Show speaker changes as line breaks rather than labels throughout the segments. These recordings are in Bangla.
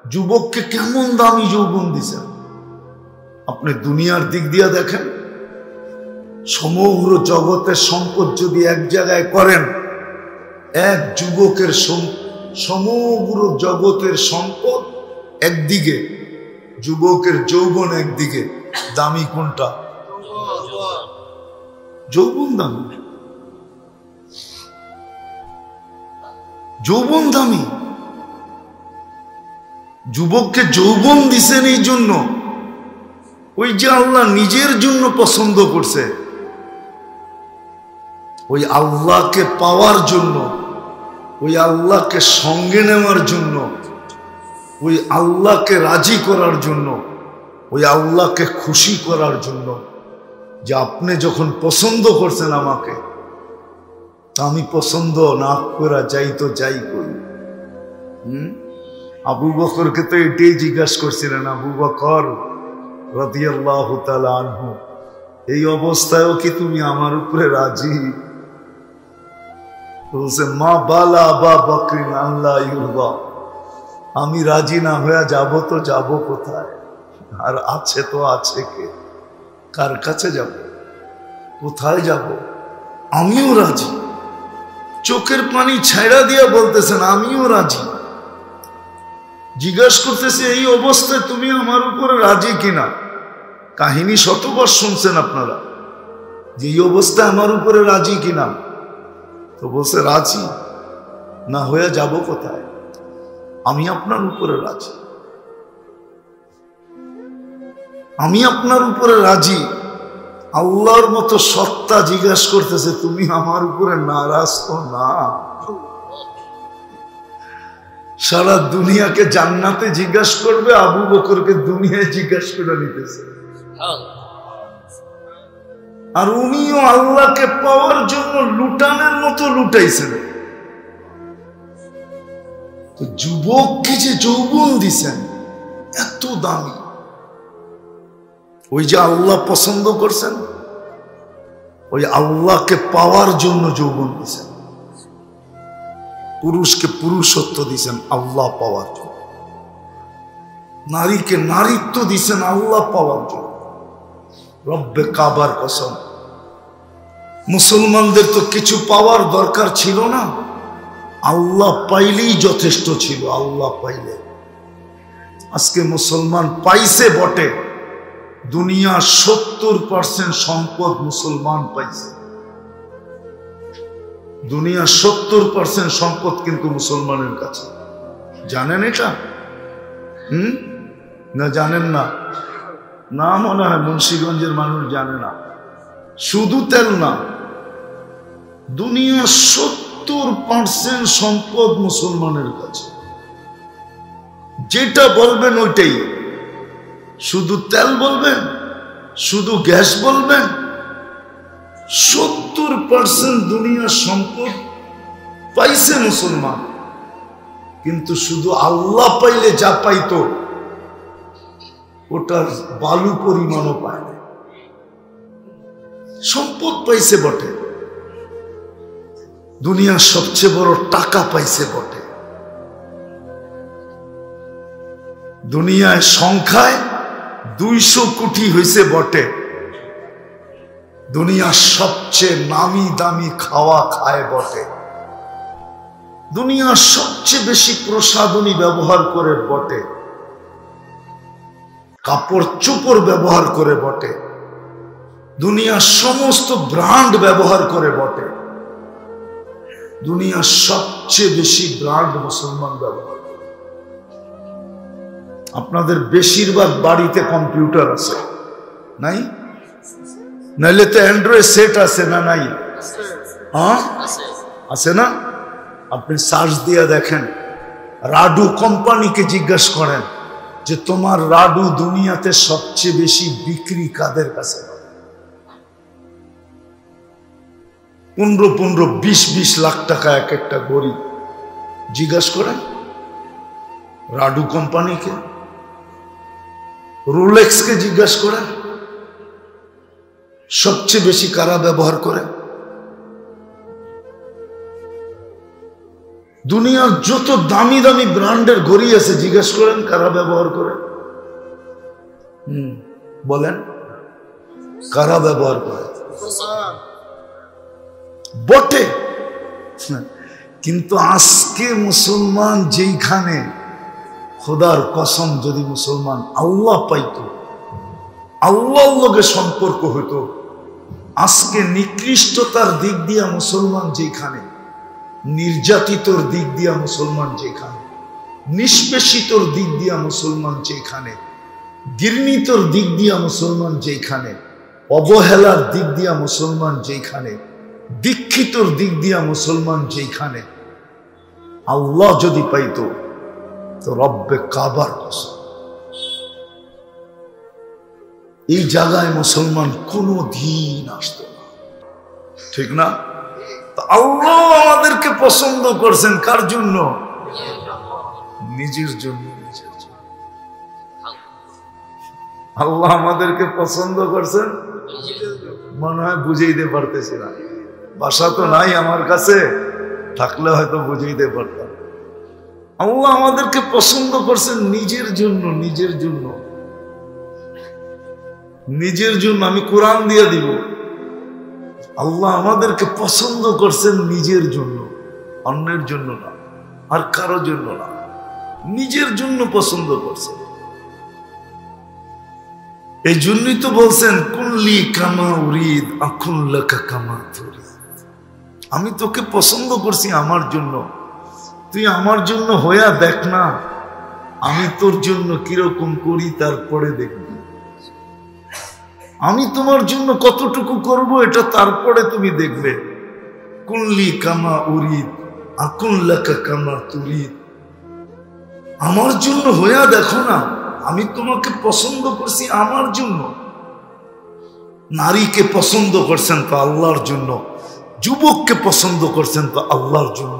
যুবককে কেমন দামি যৌবন দিছেন। আপনি দুনিয়ার দিক দিয়ে দেখেন, সমগ্র জগতের সম্পদ যদি এক জায়গায় করেন, এক যুবকের সমগ্র জগতের সম্পদ একদিকে, যুবকের যৌবন একদিকে, দামি কোনটা? যৌবন দামি, যৌবন দামি। যুবককে যৌবন দিছেন এই জন্য, ওই যে আল্লাহ নিজের জন্য পছন্দ করছে, ওই আল্লাহকে পাওয়ার জন্য, ওই আল্লাহকে সঙ্গে নেওয়ার জন্য, ওই আল্লাহকে রাজি করার জন্য, ওই আল্লাহকে খুশি করার জন্য, যে আপনি যখন পছন্দ করছেন আমাকে, আমি পছন্দ না করা যাই তো যাই করি। আবু বকরকে তো এটাই জিজ্ঞাসা করছিলেন, আবু বকর রাদিয়াল্লাহু তাআলা আনহু, এই অবস্থায়ও কি তুমি আমার উপরে রাজি? বলছে, মা বালা আবা বকরিন আল্লাহ ইউরদা, আমি রাজি না হয়ে যাব তো যাব কোথায়? আর আছে তো আছে কে, কার কাছে যাব, কোথায় যাব? আমিও রাজি। চোখের পানি ছাইড়া দিয়ে বলতেছেন আমিও রাজি। জিজ্ঞাসা করতেছে, এই অবস্থায় তুমি আমার উপরে রাজি কিনা? কাহিনী শতবার শুনছেন আপনারা, যে এই অবস্থায় আমার উপরে রাজি কিনা? তো বলছে রাজি না হয়ে যাব কোথায়, আমি আপনার উপরে রাজি, আমি আপনার উপরে রাজি। আল্লাহর মতো সত্তা জিজ্ঞাসা করতেছে, তুমি আমার উপরে নারাজ তো না? সারা দুনিয়াকে জান্নাতে জিজ্ঞাসা করবে, আবু বকরকে দুনিয়ায় জিজ্ঞাসা করে নিতেছে। আর উনিও আল্লাহকে পাওয়ার জন্য লুটানের মতো লুটাইছেন। তো যুবককে যে যৌবন দিছেন এত দামি, ওই যে আল্লাহ পছন্দ করছেন, ওই আল্লাহকে পাওয়ার জন্য যৌবন দিছেন। পুরুষকে পুরুষত্ব দিছেন আল্লাহ পাওয়ার জন্য, নারীকে নারীত্ব দিছেন আল্লাহ পাওয়ার জন্য। রব্বে কাবার কসম, মুসলমানদের তো কিছু পাওয়ার দরকার ছিল না, আল্লাহ পাইলেই যথেষ্ট ছিল। আল্লাহ পাইলে, আজকে মুসলমান পাইছে বটে, দুনিয়া 70% সম্পদ মুসলমান পাইছে। দুনিয়া 70% সম্পদ কিন্তু মুসলমানের কাছে। জানেন এটা? না জানেন না? না, মনে হয় মুন্সিগঞ্জের মানুষ জানে না। শুধু তেল না, দুনিয়া 70% সম্পদ মুসলমানের কাছে। যেটা বলবেন ওইটাই, শুধু তেল বলবেন, শুধু গ্যাস বলবেন, 70% দুনিয়ার সম্পদ পাইছে মুসলমান। কিন্তু শুধু আল্লাহ পাইলে যা পাইতো ওটার বালু পরিমাণও পায় না। সম্পদ পাইছে বটে, দুনিয়ার সবচেয়ে বড় টাকা পাইছে বটে, দুনিয়ায় সংখ্যায় 200 কোটি হয়েছে বটে, দুনিয়ার সবচেয়ে নামি দামি খাওয়া খায় বটে, দুনিয়ার সবচেয়ে বেশি প্রসাধনী ব্যবহার করে বটে, কাপড় চোপড় ব্যবহার করে বটে, দুনিয়ার সমস্ত ব্র্যান্ড ব্যবহার করে বটে, দুনিয়ার সবচেয়ে বেশি ব্র্যান্ড মুসলমান ব্যবহার করে। আপনাদের বেশিরভাগ বাড়িতে কম্পিউটার আছে নাই? নাইলে তো অ্যান্ড্রয়েড সেট আছে না? নাই? হ্যাঁ আছে না? আপনি সার্চ দিয়ে দেখেন, রাডু কোম্পানিকে জিজ্ঞাসা করেন যে তোমার রাডু দুনিয়াতে সবচেয়ে বেশি বিক্রি কাদের কাছে? 15-20 লাখ টাকা এক একটা গড়ি। জিজ্ঞাসা করেন রাডু কোম্পানিকে, রোলেক্সকে জিজ্ঞাসা করেন সবচেয়ে বেশি কারা ব্যবহার করে। দুনিয়ার যত দামি দামি ব্র্যান্ডের ঘড়ি আছে জিজ্ঞেস করেন কারা ব্যবহার করে? বলেন কারা ব্যবহার করে? বটে, কিন্তু আজকে মুসলমান যেইখানে, খোদার কসম যদি মুসলমান আল্লাহ পাইত, আল্লাহর লগে সম্পর্ক হইতো, আজকে নিকৃষ্টতার দিক দিয়া মুসলমান যেখানে, নির্যাতিতর দিক দিয়া মুসলমান যেখানে, নিষ্পেষিতর দিক দিয়া মুসলমান যেখানে, ঘৃণিতর দিক দিয়া মুসলমান যেখানে, অবহেলার দিক দিয়া মুসলমান যেখানে, দীক্ষিতর দিক দিয়া মুসলমান যেখানে, আল্লাহ যদি পাইত তো রব্বে কাবার কসম এই জায়গায় মুসলমান কোনো দিন আসত না, ঠিক না? আল্লাহ আমাদেরকে পছন্দ করছেন কার জন্য? নিজের জন্য। নিজের জন্য আল্লাহ আমাদেরকে পছন্দ করছেন, মনে হয় বুঝাইতে পারতেছি না, ভাষা তো নাই আমার কাছে, থাকলে হয়তো বুঝাইতে পারতাম। আল্লাহ আমাদেরকে পছন্দ করছেন নিজের জন্য। নিজের জন্য, নিজের জন্য। আমি কোরআন দিয়ে দিব, আল্লাহ আমাদেরকে পছন্দ করছেন নিজের জন্য, অন্যের জন্য না, আর কারো জন্য না, নিজের জন্য পছন্দ করছেন। এই জন্যই তো বলছেন কুল্লি কামা উরিদ আকুন লাকা কামা তুরিদ। আমি তোকে পছন্দ করছি আমার জন্য, তুই আমার জন্য হইয়া দেখ না আমি তোর জন্য কিরকম করি, তারপরে দেখবি আমি তোমার জন্য কতটুকু করব, এটা তারপরে তুমি দেখবে। কুল্লি কামা উরিদ আকুন লাকা কামা তুরিদ। আমার জন্য হইয়া দেখো না, আমি তোমাকে পছন্দ করছি আমার জন্য। নারীকে পছন্দ করছেন তো আল্লাহর জন্য, যুবককে পছন্দ করছেন তো আল্লাহর জন্য,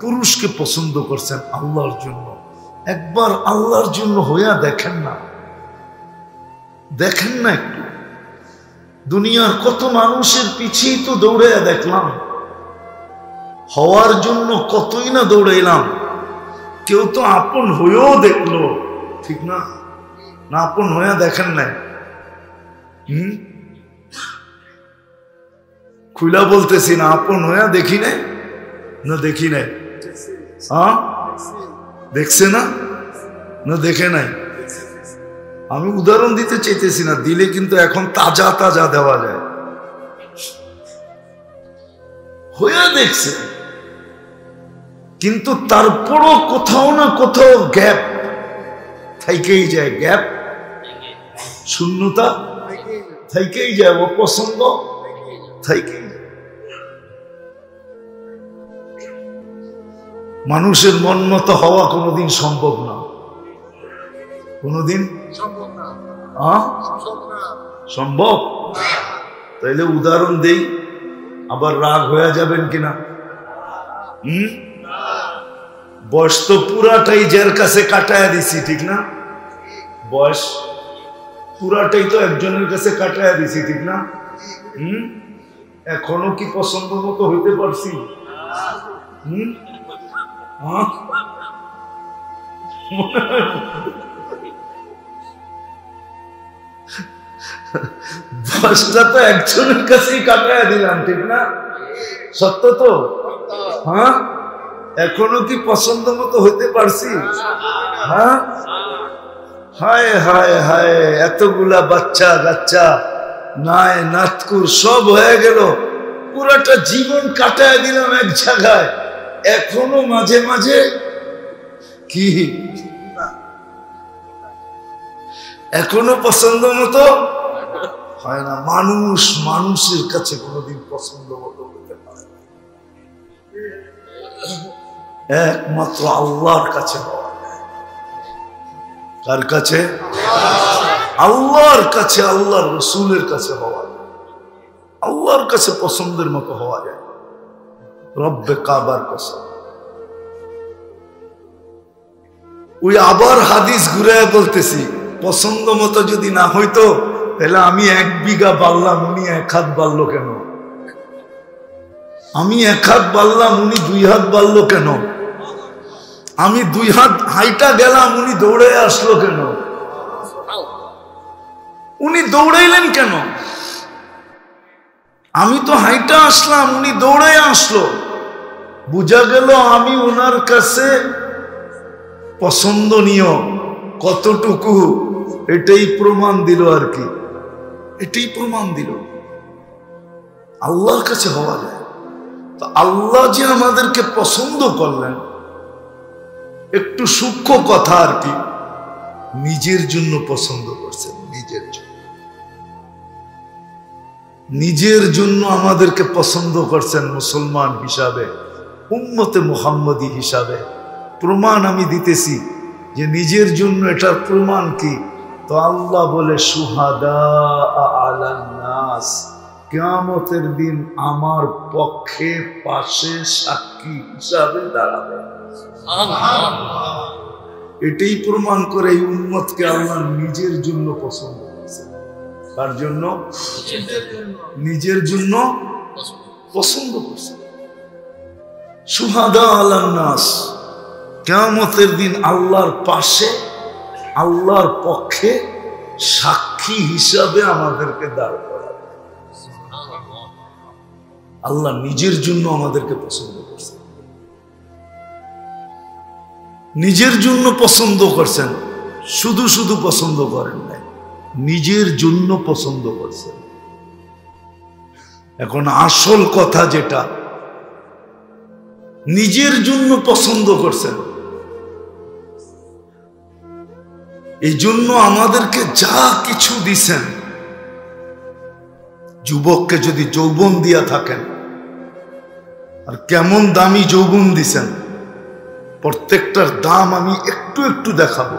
পুরুষকে পছন্দ করছেন আল্লাহর জন্য। একবার আল্লাহর জন্য হইয়া দেখেন না, দেখেন না একটু। দুনিয়ার কত মানুষের পিছিয়ে তো দৌড়াইয়া দেখলাম, হওয়ার জন্য কতই না দৌড়াইলাম, কেউ তো আপন হয়েও দেখলো, ঠিক না? না আপন হইয়া দেখেন নাই? খুলা বলতেছি না, আপন হইয়া দেখি নাই না? দেখি নাই? হ্যাঁ দেখছে না? না দেখে নাই? আমি উদাহরণ দিতে চাইতেছি না, দিলে কিন্তু এখন তাজা তাজা দেওয়া যায়। হইয়া দেখছে, কিন্তু তারপরও কোথাও না কোথাও গ্যাপ থাইকেই যায়, গ্যাপ, শূন্যতা থাইকেই যায়, অপছন্দ থাইকেই যায়। মানুষের মন মতো হওয়া কোনোদিন সম্ভব না, কোনোদিন সম্ভব। তাইলে উদাহরণ দেই, আবার রাগ হয়ে যাবেন কিনা? বয়স তো পুরাটাই যার কাছে কাটায়া দিছি, ঠিক না? বয়স পুরাটাই তো একজনের কাছে কাটায়া দিছি, ঠিক না? এখনো কি পছন্দ মতো হইতে পারছি? বয়সটা তো একজনের কাছেই কাটায়া দিলাম, ঠিক না? সত্য তো? হ্যাঁ, এখনো কি পছন্দ মতো হইতে পারছি? হ্যাঁ, হায় হায় হায়, এতগুলা বাচ্চা কাচ্চা নাই নাতকুর সব হয়ে গেল, পুরাটা জীবন কাটায় দিলাম এক জায়গায়, এখনো মাঝে মাঝে কি এখনো পছন্দ মতো হয় না। মানুষ মানুষের কাছে কোনোদিন পছন্দ মতো হতে পারে না, একমাত্র আল্লাহর কাছে হওয়া যায়। কার কাছে? আল্লাহর কাছে, আল্লাহর রসুলের কাছে হওয়া যায়, আল্লাহর কাছে পছন্দের মতো হওয়া যায়। রব্বে কাবার কসম। ওই আবার হাদিস ঘুরে বলতেছি, পছন্দ মতো যদি না হইতো তাহলে আমি 1 বিঘা বাড়লাম, উনি 1 হাত বাড়লো কেন? আমি 1 হাত বাড়লাম, উনি 2 হাত বাড়লো কেন? আমি 2 হাত হাইটা গেলাম, উনি দৌড়ে আসলো কেন? উনি দৌড়াইলেন কেন? আমি তো হাইটা আসলাম, উনি দৌড়ে আসলো। বুঝা গেল আমি ওনার কাছে পছন্দনীয় কতটুকু, এটাই প্রমাণ দিল আর কি, এটাই প্রমাণ দিল আল্লাহর কাছে হওয়া যায়। তো আল্লাহ যে আমাদেরকে পছন্দ করলেন, একটু সূক্ষ্ম কথা আর কি, নিজের জন্য পছন্দ করছেন, নিজের জন্য, নিজের জন্য আমাদেরকে পছন্দ করছেন মুসলমান হিসাবে, উম্মতে মুহাম্মদী হিসাবে। প্রমাণ আমি দিতেছি যে নিজের জন্য, এটার প্রমাণ কি? তো আল্লাহ বলে শুহাদা আলান নাস, কিয়ামতের দিন আমার পক্ষে পাশে সাক্ষী হিসাবে দাঁড়াবে। এটাই প্রমাণ করে এই উম্মতকে আল্লাহ নিজের জন্য পছন্দ করছে। তার জন্য, নিজের জন্য পছন্দ করছে। শুহাদা আলান নাস, কিয়ামতের দিন আল্লাহর পাশে, আল্লাহর পক্ষে সাক্ষী হিসাবে আমাদেরকে দাঁড় করাবে। আল্লাহ নিজের জন্য আমাদেরকে পছন্দ করছে, নিজের জন্য পছন্দ করছেন। শুধু শুধু পছন্দ করেন নাই, নিজের জন্য পছন্দ করছেন। এখন আসল কথা যেটা, নিজের জন্য পছন্দ করছেন, এই জন্য আমাদেরকে যা কিছু দিছেন। যুবককে যদি যৌবন দিয়া থাকেন, আর কেমন দামি যৌবন দিছেন, প্রত্যেকটার দাম আমি একটু একটু দেখাবো।